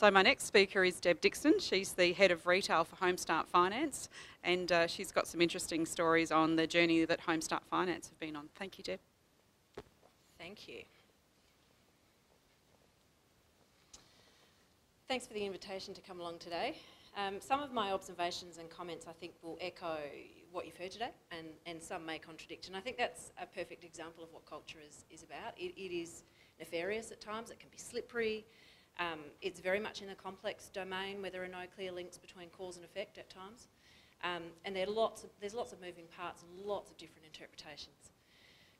So my next speaker is Deb Dickson. She's the Head of Retail for Homestart Finance, and she's got some interesting stories on the journey that Homestart Finance have been on. Thank you, Deb. Thank you. Thanks for the invitation to come along today. Some of my observations and comments I think will echo what you've heard today, and some may contradict, and I think that's a perfect example of what culture is about. It is nefarious at times, it can be slippery, it's very much in a complex domain where there are no clear links between cause and effect at times, and there's lots of moving parts and lots of different interpretations.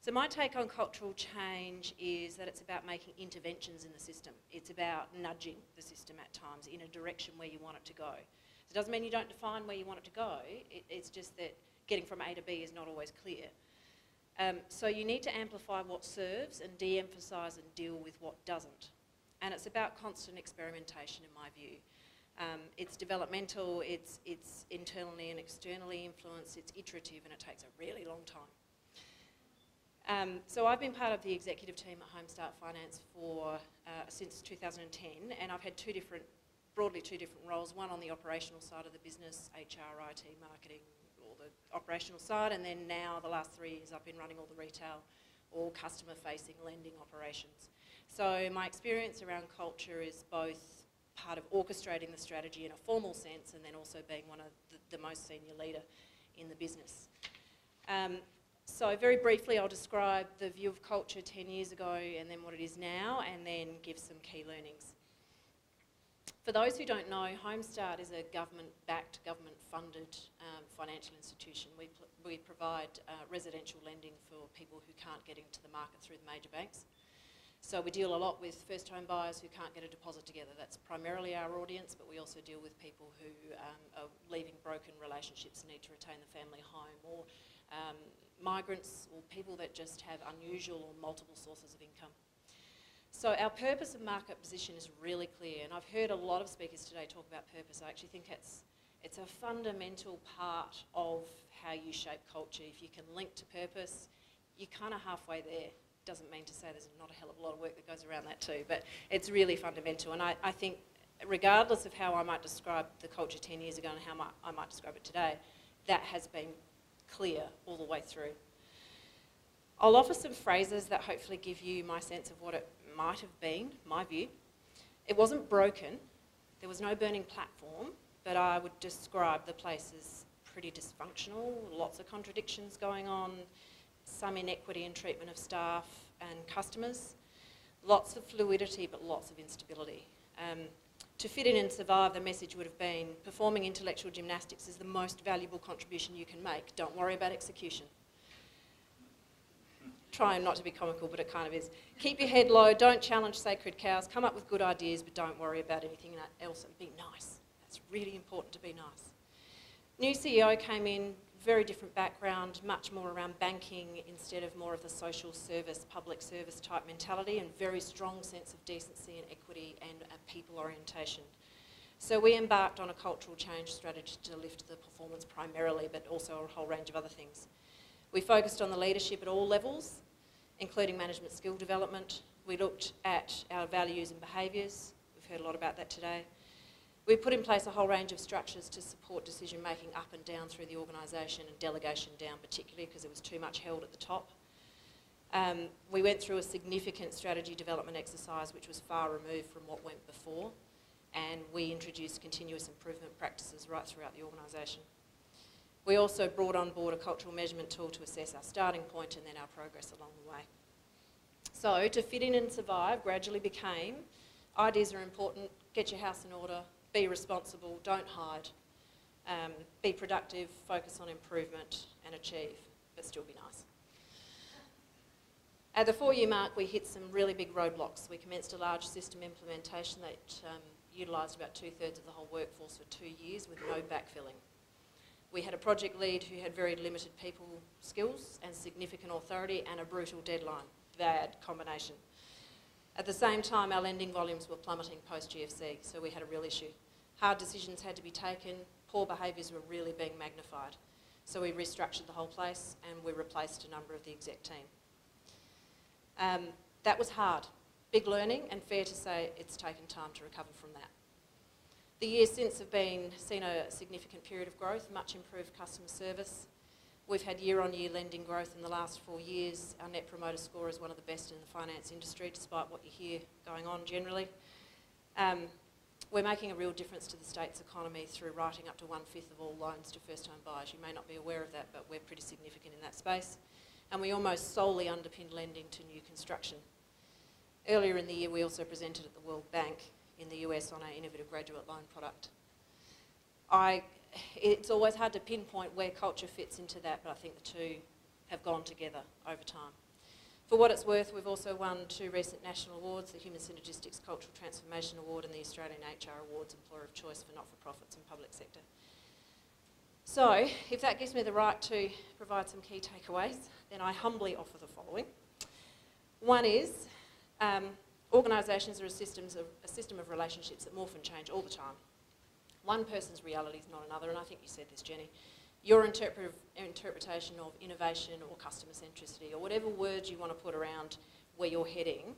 So my take on cultural change is that it's about making interventions in the system. It's about nudging the system at times in a direction where you want it to go. So it doesn't mean you don't define where you want it to go, it's just that getting from A to B is not always clear. So you need to amplify what serves and de-emphasise and deal with what doesn't. And it's about constant experimentation in my view. It's developmental, it's internally and externally influenced, it's iterative, and it takes a really long time. So I've been part of the executive team at Homestart Finance since 2010, and I've had broadly two different roles, one on the operational side of the business, HR, IT, marketing, all the operational side, and then now the last 3 years I've been running all the retail or customer-facing lending operations. So my experience around culture is both part of orchestrating the strategy in a formal sense and then also being one of the most senior leader in the business. So very briefly I'll describe the view of culture 10 years ago and then what it is now, and then give some key learnings. For those who don't know, Homestart is a government-backed, government-funded financial institution. We provide residential lending for people who can't get into the market through the major banks. So we deal a lot with first home buyers who can't get a deposit together. That's primarily our audience, but we also deal with people who are leaving broken relationships and need to retain the family home, or migrants or people that just have unusual or multiple sources of income. So our purpose and market position is really clear, and I've heard a lot of speakers today talk about purpose. I actually think it's a fundamental part of how you shape culture. If you can link to purpose, you're kind of halfway there. Doesn't mean to say there's not a hell of a lot of work that goes around that too, but it's really fundamental, and I think regardless of how I might describe the culture 10 years ago and how I might describe it today, that has been clear all the way through. I'll offer some phrases that hopefully give you my sense of what it might have been, my view. It wasn't broken, there was no burning platform, but I would describe the place as pretty dysfunctional, lots of contradictions going on, some inequity in treatment of staff and customers, lots of fluidity but lots of instability. To fit in and survive, the message would have been performing intellectual gymnastics is the most valuable contribution you can make. Don't worry about execution. Trying not to be comical, but it kind of is. Keep your head low, don't challenge sacred cows, come up with good ideas, but don't worry about anything else, and be nice. That's really important, to be nice. New CEO came in, very different background, much more around banking instead of more of the social service, public service type mentality, and very strong sense of decency and equity and a people orientation. So we embarked on a cultural change strategy to lift the performance primarily, but also a whole range of other things. We focused on the leadership at all levels, including management skill development. We looked at our values and behaviours. We've heard a lot about that today. We put in place a whole range of structures to support decision making up and down through the organisation, and delegation down particularly because it was too much held at the top. We went through a significant strategy development exercise which was far removed from what went before, and we introduced continuous improvement practices right throughout the organisation. We also brought on board a cultural measurement tool to assess our starting point and then our progress along the way. So to fit in and survive gradually became, ideas are important, get your house in order, be responsible, don't hide, be productive, focus on improvement and achieve, but still be nice. At the 4-year mark, we hit some really big roadblocks. We commenced a large system implementation that utilised about 2/3 of the whole workforce for 2 years with no backfilling. We had a project lead who had very limited people skills and significant authority and a brutal deadline. Bad combination. At the same time, our lending volumes were plummeting post-GFC, so we had a real issue. Hard decisions had to be taken, poor behaviours were really being magnified. So we restructured the whole place and we replaced a number of the exec team. That was hard. Big learning, and fair to say it's taken time to recover from that. The years since have seen a significant period of growth, much improved customer service. We've had year-on-year lending growth in the last 4 years. Our Net Promoter Score is one of the best in the finance industry, despite what you hear going on generally. We're making a real difference to the state's economy through writing up to 1/5 of all loans to first-home buyers. You may not be aware of that, but we're pretty significant in that space. And we almost solely underpin lending to new construction. Earlier in the year, we also presented at the World Bank in the US on our innovative graduate loan product. It's always hard to pinpoint where culture fits into that, but I think the two have gone together over time. For what it's worth, we've also won 2 recent national awards, the Human Synergistics Cultural Transformation Award and the Australian HR Awards Employer of Choice for not-for-profits and public sector. So, if that gives me the right to provide some key takeaways, then I humbly offer the following. One is, organisations are a system of relationships that morph and change all the time. One person's reality is not another, and I think you said this, Jenny. Your interpretation of innovation or customer centricity or whatever words you want to put around where you're heading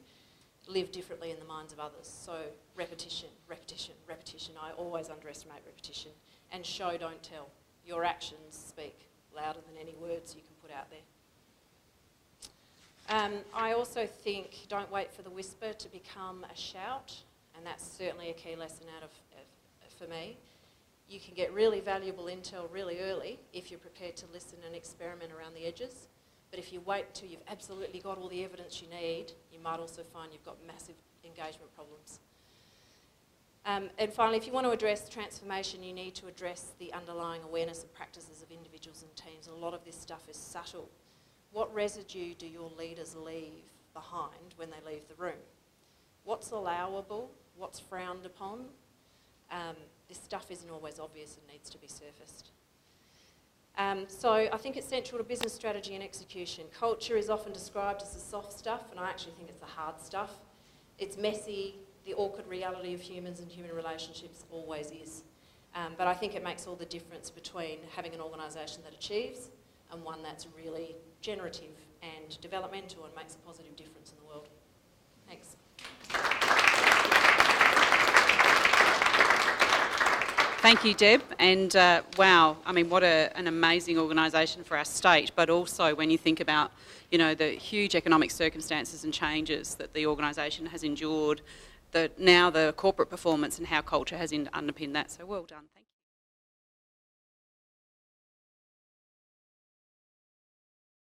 live differently in the minds of others. So repetition, repetition, repetition. I always underestimate repetition. And show, don't tell. Your actions speak louder than any words you can put out there. I also think don't wait for the whisper to become a shout, and that's certainly a key lesson for me. You can get really valuable intel really early if you're prepared to listen and experiment around the edges. But if you wait till you've absolutely got all the evidence you need, you might also find you've got massive engagement problems. And finally, if you want to address transformation, you need to address the underlying awareness and practices of individuals and teams. A lot of this stuff is subtle. What residue do your leaders leave behind when they leave the room? What's allowable? What's frowned upon? This stuff isn't always obvious and needs to be surfaced. So I think it's central to business strategy and execution. Culture is often described as the soft stuff, and I actually think it's the hard stuff. It's messy. The awkward reality of humans and human relationships always is. But I think it makes all the difference between having an organisation that achieves and one that's really generative and developmental and makes a positive difference in the world. Thanks. Thank you, Deb. And wow, I mean, what an amazing organisation for our state, but also when you think about, you know, the huge economic circumstances and changes that the organisation has endured, now the corporate performance and how culture has underpinned that. So well done. Thank you.